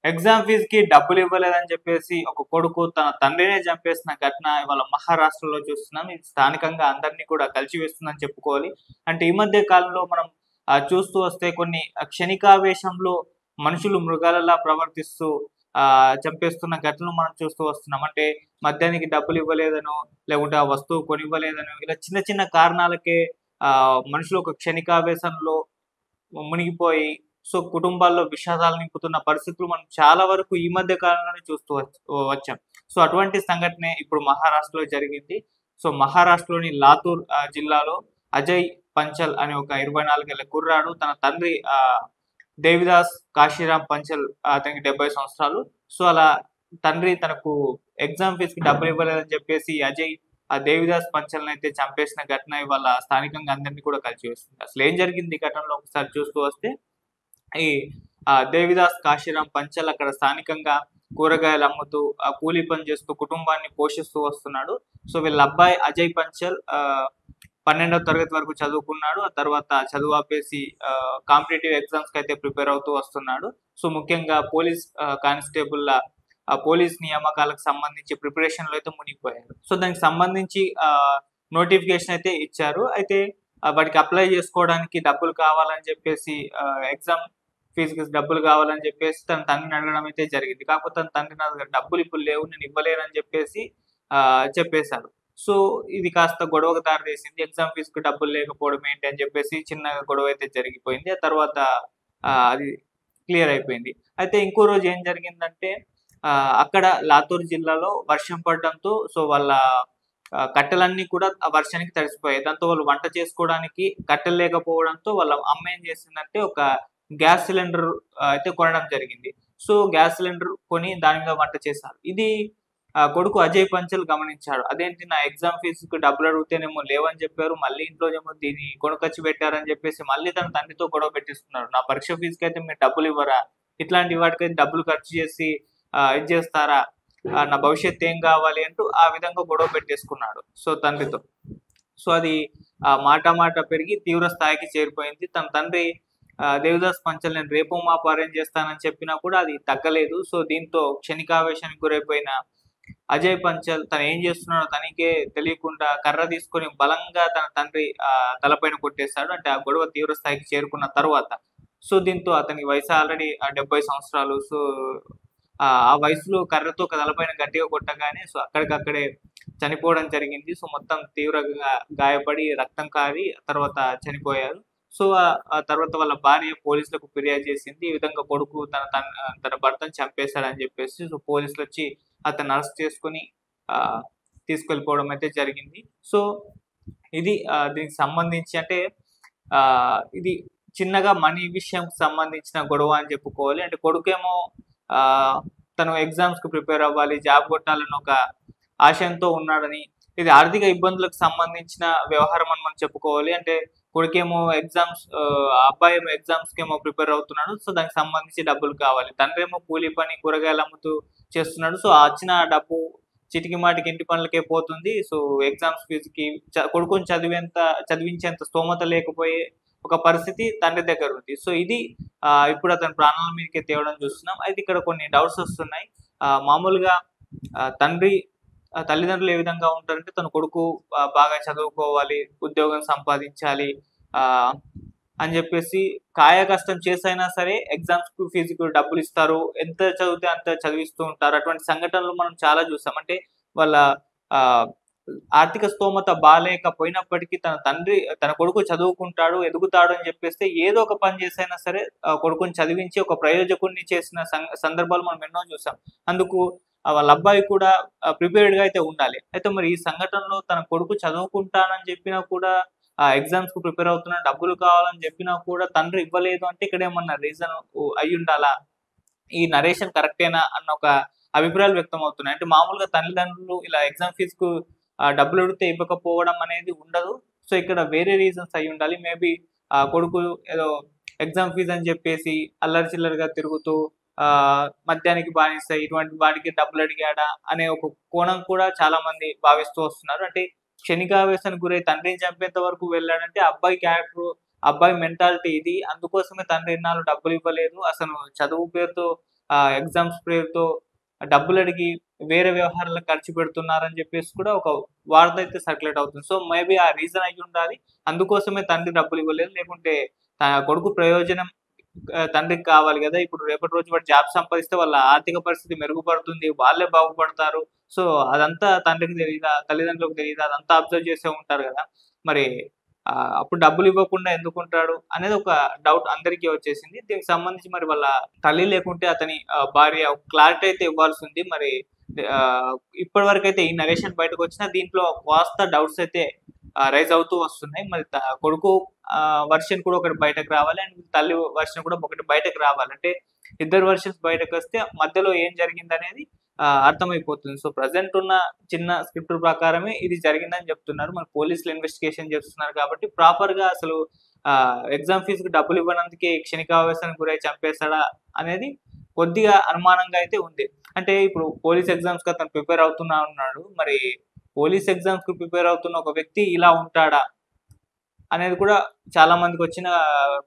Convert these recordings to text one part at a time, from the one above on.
Exam ఫీజ్‌కి డబ్బులివ్వలేదని చెప్పేసి ఒక కొడుకు తన తండ్రినే చంపేసిన ఘటన ఇవాళ మహారాష్ట్రలో చూస్తున్నాం. ఇది స్థానికంగా అందరిని కూడా కలిచివేస్తుందని చెప్పుకోవాలి. అంటే ఈ మధ్య కాలంలో మనం చూస్తూ వస్తే కొన్ని క్షణికావేశంలో మనుషులు మృగాలలా ప్రవర్తిస్తూ చంపేస్తున్న ఘటనలు మనం చూస్తూ వస్తున్నాం. అంటే మద్యానికి డబ్బులివ్వలేదనో, లేకుంటే ఆ వస్తువు కొనివ్వలేదనో ఇలా చిన్న చిన్న కారణాలకే మనుషులు ఒక క్షణికావేశంలో మునిగిపోయి కుటుంబాల్లో విషాదాలు నింపుతున్న పరిస్థితులు మనం చాలా వరకు ఈ మధ్య కాలంలోనే చూస్తూ వచ్చాం. అటువంటి సంఘటనే ఇప్పుడు మహారాష్ట్రలో జరిగింది. మహారాష్ట్రలోని లాతూర్ జిల్లాలో అజయ్ పంచల్ అనే ఒక 24 ఏళ్ల కుర్రాడు తన తండ్రి దేవిదాస్ కాశీరామ్ పంచల్ అతనికి 70 సంవత్సరాలు. అలా తండ్రి తనకు ఎగ్జామ్ ఫీజ్‌కి డబ్బులు ఇవ్వలేదని చెప్పేసి అజయ్ ఆ దేవిదాస్ పంచల్‌నైతే చంపేసిన ఘటన ఇవాళ స్థానికంగా అందరిని కూడా కలిచివేస్తుంది. అసలేం జరిగింది ఈ ఘటనలో ఒకసారి చూస్తూ వస్తే ఈ దేవిదాస్ కాశీరామ్ పంచల్ అక్కడ స్థానికంగా కూరగాయలు అమ్ముతూ కూలీ పని చేస్తూ కుటుంబాన్ని పోషిస్తూ వస్తున్నాడు. వీళ్ళ అబ్బాయి అజయ్ పంచల్ 12వ తరగతి వరకు చదువుకున్నాడు. ఆ తర్వాత చదువు ఆపేసి కాంపిటీటివ్ ఎగ్జామ్స్‌కి అయితే ప్రిపేర్ అవుతూ వస్తున్నాడు. ముఖ్యంగా పోలీస్ కానిస్టేబుల్‌ల పోలీస్ నియామకాలకు సంబంధించి ప్రిపరేషన్‌లో అయితే మునిగిపోయారు. దానికి సంబంధించి నోటిఫికేషన్ అయితే ఇచ్చారు. అయితే వాటికి అప్లై చేసుకోవడానికి డబ్బులు కావాలని చెప్పేసి ఎగ్జామ్ ఫీజ్‌కి డబ్బులు కావాలని చెప్పేసి తన తండ్రిని అడగడం అయితే జరిగింది. కాకపోతే తన తండ్రి నా దగ్గర డబ్బులు ఇప్పుడు లేవు, నేను ఇవ్వలేనని చెప్పేసి చెప్పేసాడు. ఇది కాస్త గొడవకు దారితీసింది. ఎగ్జామ్ ఫీజ్‌కి డబ్బులు లేకపోవడం ఏంటి అని చెప్పేసి చిన్నగా గొడవ అయితే జరిగిపోయింది. ఆ తర్వాత అది క్లియర్ అయిపోయింది. అయితే ఇంకో రోజు ఏం జరిగిందంటే అక్కడ లాతూర్ జిల్లాలో వర్షం పడడంతో వాళ్ళ కట్టెలన్నీ కూడా ఆ వర్షానికి తడిసిపోయాయి. దాంతో వాళ్ళు వంట చేసుకోవడానికి కట్టెలు లేకపోవడంతో వాళ్ళ అమ్మ ఏం చేసిందంటే ఒక గ్యాస్ సిలిండర్ అయితే కొనడం జరిగింది. గ్యాస్ సిలిండర్ కొని దాని మీద వంట చేశారు. ఇది కొడుకు అజయ్ పంచల్ గమనించాడు. అదేంటి నా ఎగ్జామ్ ఫీజ్‌కి డబ్బులు అడిగితేనేమో లేవని చెప్పారు. మళ్ళీ ఇంట్లో ఏమో దీన్ని కొనుకొచ్చి పెట్టారని చెప్పేసి మళ్ళీ తన తండ్రితో గొడవ పెట్టేసుకున్నాడు. నా పరీక్ష ఫీజ్‌కైతే మీరు డబ్బులు ఇవ్వరా? ఇట్లాంటి వాటికైతే డబ్బులు ఖర్చు చేసి ఇది చేస్తారా? నా భవిష్యత్తు ఏం కావాలి అంటూ ఆ విధంగా గొడవ పెట్టేసుకున్నాడు తండ్రితో. అది మాట మాట పెరిగి తీవ్ర స్థాయికి చేరిపోయింది. తన తండ్రి దేవిదాస్ పంచల్ నేను రేపో మాపో అరేంజ్ చేస్తానని చెప్పినా కూడా అది తగ్గలేదు. దీంతో క్షణికావేశానికి గురైపోయిన అజయ్ పంచల్ తను ఏం చేస్తున్నాడో తనకే తెలియకుండా కర్ర తీసుకొని బలంగా తన తండ్రి తలపైన కొట్టేశాడు. అంటే ఆ గొడవ తీవ్ర స్థాయికి చేరుకున్న తర్వాత. దీంతో అతని వయసు ఆల్రెడీ 70 సంవత్సరాలు. ఆ వయసులో కర్రతో తలపైన గట్టిగా కొట్టగానే అక్కడికక్కడే చనిపోవడం జరిగింది. మొత్తం తీవ్రంగా గాయపడి రక్తం కారి తర్వాత చనిపోయారు. ఆ తర్వాత వాళ్ళ భార్య పోలీసులకు ఫిర్యాదు చేసింది. ఈ విధంగా కొడుకు తన భర్తను చంపేశాడని చెప్పేసి. పోలీసులొచ్చి అతన్ని అరెస్ట్ చేసుకొని తీసుకెళ్ళిపోవడం అయితే జరిగింది. ఇది దీనికి సంబంధించి అంటే ఇది చిన్నగా మనీ విషయంకి సంబంధించిన గొడవ అని చెప్పుకోవాలి. అంటే కొడుకేమో తను ఎగ్జామ్స్‌కి ప్రిపేర్ అవ్వాలి, జాబ్ కొట్టాలని ఒక ఆశయంతో ఉన్నాడని, ఇది ఆర్థిక ఇబ్బందులకు సంబంధించిన వ్యవహారం అని మనం చెప్పుకోవాలి. అంటే కొడుకేమో అబ్బాయి ఏమో ఎగ్జామ్స్‌కేమో ప్రిపేర్ అవుతున్నాడు. దానికి సంబంధించి డబ్బులు కావాలి. తండ్రేమో కూలీ పని, కూరగాయలు అమ్ముతూ చేస్తున్నాడు. ఆ వచ్చిన డబ్బు చిటికి మాటికి ఇంటి పనులకే పోతుంది. ఎగ్జామ్స్ ఫీజ్‌కి కొడుకుని చదివించేంత స్తోమత లేకపోయే ఒక పరిస్థితి తండ్రి దగ్గర ఉంది. ఇది ఇప్పుడు అతని ప్రాణాల మీదకే తేవడం చూస్తున్నాం. అయితే ఇక్కడ కొన్ని డౌట్స్ వస్తున్నాయి. మామూలుగా తల్లిదండ్రులు ఏ విధంగా ఉంటారంటే తన కొడుకు బాగా చదువుకోవాలి, ఉద్యోగం సంపాదించాలి అని చెప్పేసి కాయ కష్టం చేసైనా సరే ఎగ్జామ్స్ ఫీజుకు డబ్బులు ఇస్తారు. ఎంత చదివితే అంత చదివిస్తూ ఉంటారు. అటువంటి సంఘటనలు మనం చాలా చూసాం. అంటే వాళ్ళ ఆర్థిక స్తోమత బాలేకపోయినప్పటికీ తన కొడుకు చదువుకుంటాడు, ఎదుగుతాడు అని చెప్పేస్తే ఏదో ఒక పని చేసైనా సరే కొడుకుని చదివించి ఒక ప్రయోజకుడిని చేసిన సందర్భాలు మనం ఎన్నో చూసాం. అందుకు వాళ్ళ అబ్బాయి కూడా ప్రిపేర్డ్‌గా అయితే ఉండాలి. అయితే మరి ఈ సంఘటనలో తన కొడుకు చదువుకుంటానని చెప్పినా కూడా ఎగ్జామ్స్‌కి ప్రిపేర్ అవుతున్నా, డబ్బులు కావాలని చెప్పినా కూడా తండ్రి ఇవ్వలేదు అంటే ఇక్కడ ఏమన్నా రీజన్ అయ్యుండాలా? ఈ నరేషన్ కరెక్టేనా అన్న ఒక అభిప్రాయాలు వ్యక్తం అవుతున్నాయి. అంటే మామూలుగా తల్లిదండ్రులు ఇలా ఎగ్జామ్ ఫీజ్‌కు డబ్బులు అడిగితే ఇవ్వకపోవడం అనేది ఉండదు. ఇక్కడ వేరే రీజన్స్ అయ్యుండాలి. మేబీ కొడుకు ఏదో ఎగ్జామ్ ఫీజ్ అని చెప్పేసి అల్లరి చిల్లరగా తిరుగుతూ మద్యానికి బానిస ఇటువంటి వాటికి డబ్బులు అడిగాడా అనే ఒక కోణం కూడా చాలా మంది భావిస్తూ వస్తున్నారు. అంటే క్షణికావేశానికి గురై తండ్రిని చంపేంత వరకు వెళ్ళాడంటే అబ్బాయి క్యారెక్టర్, అబ్బాయి మెంటాలిటీ ఇది. అందుకోసమే తండ్రి ఇన్నాళ్ళు డబ్బులు ఇవ్వలేదు. అసలు చదువు పేరుతో ఎగ్జామ్స్ పేరుతో డబ్బులు అడిగి వేరే వ్యవహారాలకు ఖర్చు పెడుతున్నారని చెప్పేసి కూడా ఒక వార్త అయితే సర్క్యులేట్ అవుతుంది. సో మేబీ ఆ రీజన్ అయ్యి ఉండాలి. అందుకోసమే తండ్రి డబ్బులు ఇవ్వలేదు. లేకుంటే కొడుకు ప్రయోజనం తండ్రికి కావాలి గదా! ఇప్పుడు రేపటి రోజు వాడు జాబ్ సంపాదిస్తే వాళ్ళ ఆర్థిక పరిస్థితి మెరుగుపడుతుంది. వాళ్ళే బాగుపడతారు. సో అదంతా తండ్రికి తెలీదా? తల్లిదండ్రులకు తెలీదా? అదంతా అబ్జర్వ్ చేసే ఉంటారు గదా! మరి అప్పుడు డబ్బులు ఇవ్వకుండా ఎందుకుంటాడు? అనేది ఒక డౌట్ అందరికీ వచ్చేసింది. దీనికి సంబంధించి మరి వాళ్ళ తల్లి లేకుంటే అతని భార్య క్లారిటీ అయితే ఇవ్వాల్సింది. మరి ఆహ్, ఇప్పటి వరకైతే ఈ నరేషన్ బయటకొచ్చినా దీంట్లో కాస్త డౌట్స్ అయితే రైజ్ అవుతూ వస్తున్నాయి. మరి కొడుకు వర్షన్ కూడా ఒకటి బయటకు రావాలి. అండ్ తల్లి వర్షన్ కూడా ఒకటి బయటకు రావాలి. అంటే ఇద్దరు వర్షన్స్ బయటకొస్తే మధ్యలో ఏం జరిగిందనేది అర్థమైపోతుంది. సో ప్రెజెంట్ ఉన్న చిన్న స్క్రిప్ట్ ప్రకారమే ఇది జరిగిందని చెప్తున్నారు. మరి పోలీసులు ఇన్వెస్టిగేషన్ చేస్తున్నారు కాబట్టి ప్రాపర్‌గా అసలు ఎగ్జామ్ ఫీజ్‌కి డబ్బులు ఇవ్వనందుకే క్షణికావేశానికి గురై చంపేసాడా అనేది కొద్దిగా అనుమానంగా అయితే ఉంది. అంటే ఇప్పుడు పోలీస్ ఎగ్జామ్స్‌కి అతను ప్రిపేర్ అవుతున్నా అన్నాడు. మరి పోలీస్ ఎగ్జామ్స్‌కి ప్రిపేర్ అవుతున్న ఒక వ్యక్తి ఇలా ఉంటాడా? అనేది కూడా చాలా మందికొచ్చిన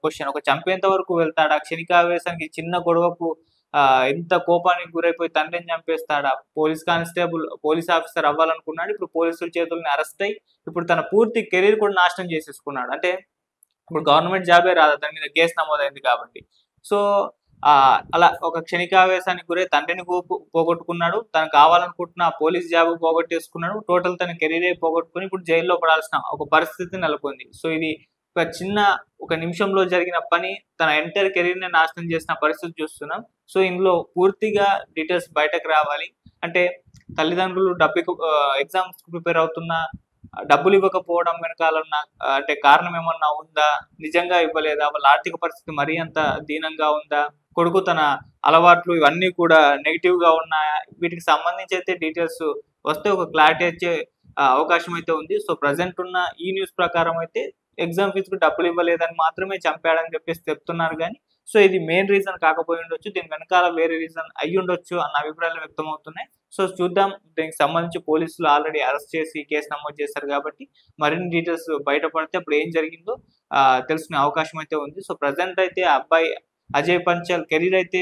క్వెషన్. ఒక చంపేంత వరకు వెళ్తాడా? క్షణికావేశానికి చిన్న గొడవకు ఇంత కోపానికి గురైపోయి తండ్రిని చంపేస్తాడా? Police officer అవ్వాలనుకున్నాడు. ఇప్పుడు పోలీసుల చేతుల్ని అరెస్ట్ అయ్యి, ఇప్పుడు తన పూర్తి కెరీర్ కూడా నాశనం చేసేసుకున్నాడు. అంటే ఇప్పుడు గవర్నమెంట్ జాబే రాదు అతని మీద కేసు నమోదైంది కాబట్టి. సో, అలా ఒక క్షణికావేశానికి గురై తండ్రిని పోగొట్టుకున్నాడు. తను కావాలనుకుంటున్న పోలీస్ జాబ్ పోగొట్టేసుకున్నాడు. టోటల్ తన కెరీరే పోగొట్టుకొని ఇప్పుడు జైల్‌లో పడాల్సిన ఒక పరిస్థితి నెలకొంది. సో, ఇది ఒక నిమిషంలో జరిగిన పని తన ఎంటైర్ కెరీర్‌నే నాశనం చేసిన పరిస్థితి చూస్తున్నాం. సో, ఇందులో పూర్తిగా డీటెయిల్స్ బయటకు రావాలి. అంటే తల్లిదండ్రులు ఎగ్జామ్స్‌కి ప్రిపేర్ అవుతున్న డబ్బులు ఇవ్వకపోవడం వెనకాల ఉన్న అంటే కారణం ఏమన్నా ఉందా? నిజంగా ఇవ్వలేదా? వాళ్ళ ఆర్థిక పరిస్థితి మరీ అంత దీనంగా ఉందా? కొడుకు తన అలవాట్లు ఇవన్నీ కూడా నెగెటివ్‌గా ఉన్నాయా? వీటికి సంబంధించి అయితే డీటెయిల్స్ వస్తే ఒక క్లారిటీ వచ్చే అవకాశం అయితే ఉంది. సో, ప్రెజెంట్ ఉన్న ఈ న్యూస్ ప్రకారం అయితే ఎగ్జామ్ ఫీజ్‌కి డబ్బులు ఇవ్వలేదని మాత్రమే చంపాడని చెప్పేసి చెప్తున్నారు గానీ, సో, ఇది మెయిన్ రీజన్ కాకపోయుండొచ్చు. దీని వెనకాల వేరే రీజన్ అయ్యుండొచ్చు అన్న అభిప్రాయాలు వ్యక్తమవుతున్నాయి. సో, చూద్దాం. దీనికి సంబంధించి పోలీసులు ఆల్రెడీ అరెస్ట్ చేసి కేసు నమోదు చేశారు కాబట్టి, మరిన్ని డీటెయిల్స్ బయటపడితే అప్పుడు ఏం జరిగిందో తెలుసుకునే అవకాశం అయితే ఉంది. సో, ప్రెజెంట్ అయితే ఆ అబ్బాయి అజయ్ పంచాల్ కెరీర్ అయితే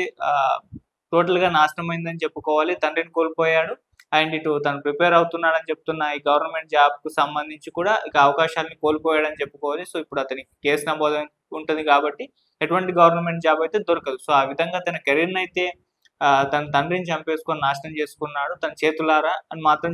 టోటల్‌గా నాశనమైందని చెప్పుకోవాలి. తండ్రిని కోల్పోయాడు. అండ్ ఇటు తను ప్రిపేర్ అవుతున్నాడని చెప్తున్న ఈ గవర్నమెంట్ జాబ్‌కు సంబంధించి కూడా ఇక అవకాశాలను కోల్పోయాడని చెప్పుకోవాలి. సో, ఇప్పుడు అతనికి కేసు నమోదై ఉంటది కాబట్టి ఎటువంటి గవర్నమెంట్ జాబ్ అయితే దొరకదు. సో, ఆ విధంగా తన కెరీర్‌నయితే తన తండ్రిని చంపేసుకొని నాశనం చేసుకున్నాడు తన చేతులారా అని మాత్రం